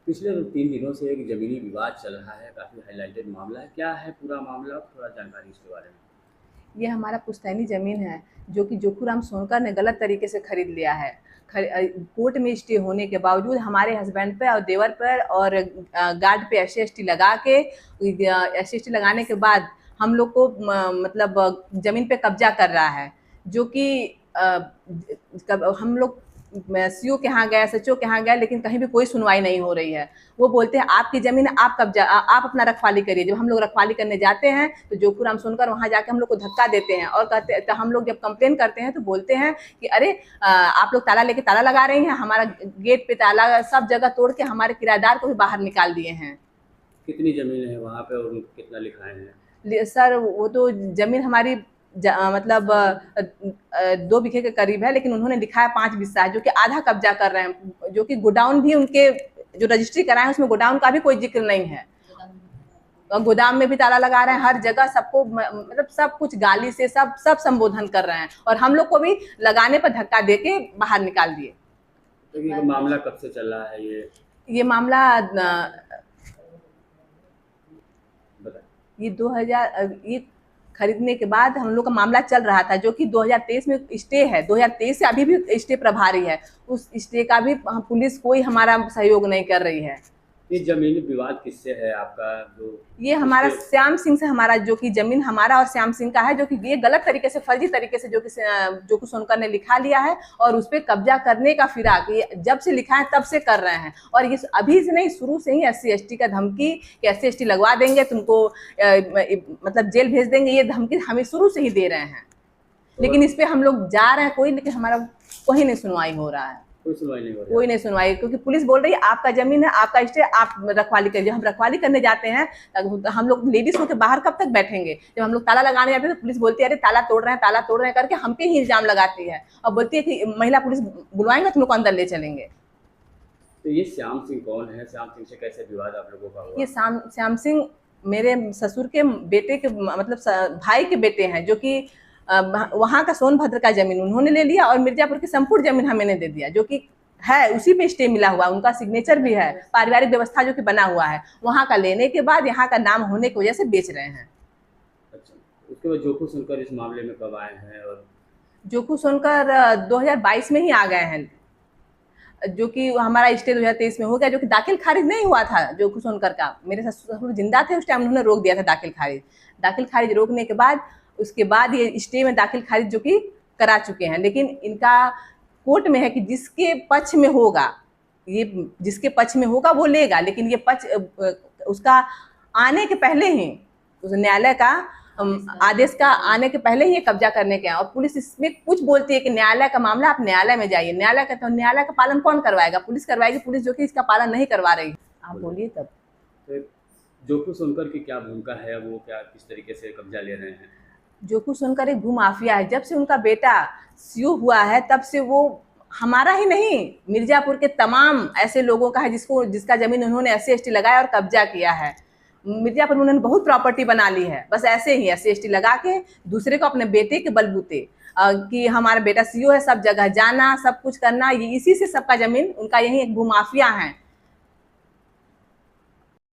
पिछले 3 दिनों से एक ज़मीनी विवाद चल रहा है, काफ़ी हाइलाइटेड मामला है। क्या है पूरा मामला? थोड़ा जानकारी इसके बारे में। ये हमारा पुश्तैनी ज़मीन है, जो कि जोखूराम सोनकर ने गलत तरीके से खरीद लिया है। कोर्ट में स्टे होने के बावजूद हमारे हस्बैंड पे और देवर पर और गार्ड पे एससी-एसटी लगा के एससी-एसटी लगाने के बाद हम लोग को मतलब ज़मीन पे कब्जा कर रहा है, जो कि हम लोग सीओ के यहाँ गए, एसएचओ के यहाँ गए, लेकिन कहीं भी कोई सुनवाई नहीं हो रही है। वो बोलते हैं आपकी ज़मीन है, आप कब्जा आप अपना रखवाली करिए। जब हम लोग रखवाली करने जाते हैं तो जोखूराम सुनकर वहाँ जाके हम लोग को धक्का देते हैं और कहते, तो हम लोग जब कंप्लेन करते हैं तो बोलते हैं कि अरे आप लोग ताला लेके ताला लगा रही हैं, हमारा गेट पे ताला सब जगह तोड़ के हमारे किराएदार को भी बाहर निकाल दिए हैं। कितनी ज़मीन है वहाँ पे और कितना लिखाए हैं? सर वो तो ज़मीन हमारी मतलब 2 बीघे के करीब है, लेकिन उन्होंने लिखा है 5 बिस्सा है, जो कि आधा कब्जा कर रहे हैं, जो कि गोडाउन भी उनके जो रजिस्ट्री कराए हैं उसमें गोडाउन का भी कोई जिक्र नहीं है। और गोदाम में भी ताला लगा रहे हैं, हर जगह सबको मतलब सब कुछ गाली से सब संबोधन कर रहे हैं और हम लोग को भी लगाने पर धक्का दे के बाहर निकाल दिए। तो ये मामला कब से चल रहा है ये? ये मामला बताएँ। ये 2000 ये खरीदने के बाद हम लोग का मामला चल रहा था, जो कि 2023 में स्टे है। 2023 से अभी भी स्टे प्रभारी है। उस स्टे का भी पुलिस कोई हमारा सहयोग नहीं कर रही है। ये ज़मीनी विवाद किससे है आपका? जो ये हमारा इसके श्याम सिंह से, हमारा जो कि ज़मीन हमारा और श्याम सिंह का है, जो कि ये गलत तरीके से, फर्जी तरीके से जो कि सोनकर ने लिखा लिया है और उस पे कब्जा करने का फिराक ये जब से लिखा है तब से कर रहे हैं। और ये अभी से नहीं, शुरू से ही एससी-एसटी का धमकी कि एससी-एसटी लगवा देंगे, तुमको मतलब जेल भेज देंगे, ये धमकी हमें शुरू से ही दे रहे हैं। लेकिन इस पे हम लोग जा रहे हैं कोई, लेकिन हमारा कोई नहीं सुनवाई हो रहा है। कोई सुनवाई नहीं हो रही है। कोई नहीं सुनवाई, क्योंकि पुलिस बोल रही है आपका ज़मीन है, आपका स्टे, आप रखवाली करिए। हम रखवाली करने जाते हैं, हम लोग लेडीज़ होके बाहर कब तक बैठेंगे? जब हम लोग ताला लगाने जाते हैं तो पुलिस बोलती है अरे ताला तोड़ रहे हैं करके हम पे ही इल्ज़ाम लगाती है और बोलती है कि महिला पुलिस बुलवाएंगे तुम लोग को अंदर ले चलेंगे। तो ये श्याम सिंह कौन है? श्याम सिंह से कैसे विवाद आप लोगों का हुआ? ये श्याम सिंह मेरे ससुर के बेटे के मतलब भाई के बेटे हैं, जो कि वहाँ का सोनभद्र का ज़मीन उन्होंने ले लिया और मिर्ज़ापुर की संपूर्ण ज़मीन हमें दे दिया, जो कि है उसी पे स्टे मिला हुआ, उनका सिग्नेचर भी है, पारिवारिक व्यवस्था जो कि बना हुआ है। वहाँ का लेने के बाद यहाँ का नाम होने की वजह से बेच रहे हैं। अच्छा, उसके बाद जोखू सुनकर इस मामले में कब आए हैं? और जोखू सोनकर 2022 में ही आ गए हैं, जो कि हमारा स्टे 2023 में हो गया, जो कि दाखिल खारिज नहीं हुआ था जोखू सोनकर का। मेरे ससुर जिंदा थे उस टाइम, उन्होंने रोक दिया था दाखिल खारिज रोकने के बाद उसके बाद ये स्टे में दाखिल खारिज जो कि करा चुके हैं। लेकिन इनका कोर्ट में है कि जिसके पक्ष में होगा, ये जिसके पक्ष में होगा वो लेगा, लेकिन ये पक्ष उसका आने के पहले ही, उस न्यायालय का आदेश का आने के पहले ही ये कब्जा करने के हैं। और पुलिस इसमें कुछ बोलती है कि न्यायालय का मामला, आप न्यायालय में जाइए। न्यायालय का, तो न्यायालय का पालन कौन करवाएगा? पुलिस करवाएगी, पुलिस जो कि इसका पालन नहीं करवा रही। आप बोलिए तब। तो जोखू सुनकर की क्या भूमिका है? वो क्या किस तरीके से कब्जा ले रहे हैं? जोखू सुनकर एक भूमाफिया है। जब से उनका बेटा सीओ हुआ है तब से वो हमारा ही नहीं, मिर्जापुर के तमाम ऐसे लोगों का है जिसका ज़मीन उन्होंने एससी-एसटी लगाया और कब्जा किया है। मिर्जापुर में उन्होंने बहुत प्रॉपर्टी बना ली है, बस ऐसे ही एससी-एसटी लगा के दूसरे को अपने बेटे के बलबूते कि हमारा बेटा सीओ है, सब जगह जाना, सब कुछ करना, ये इसी से सबका ज़मीन, उनका यही एक भूमाफिया है।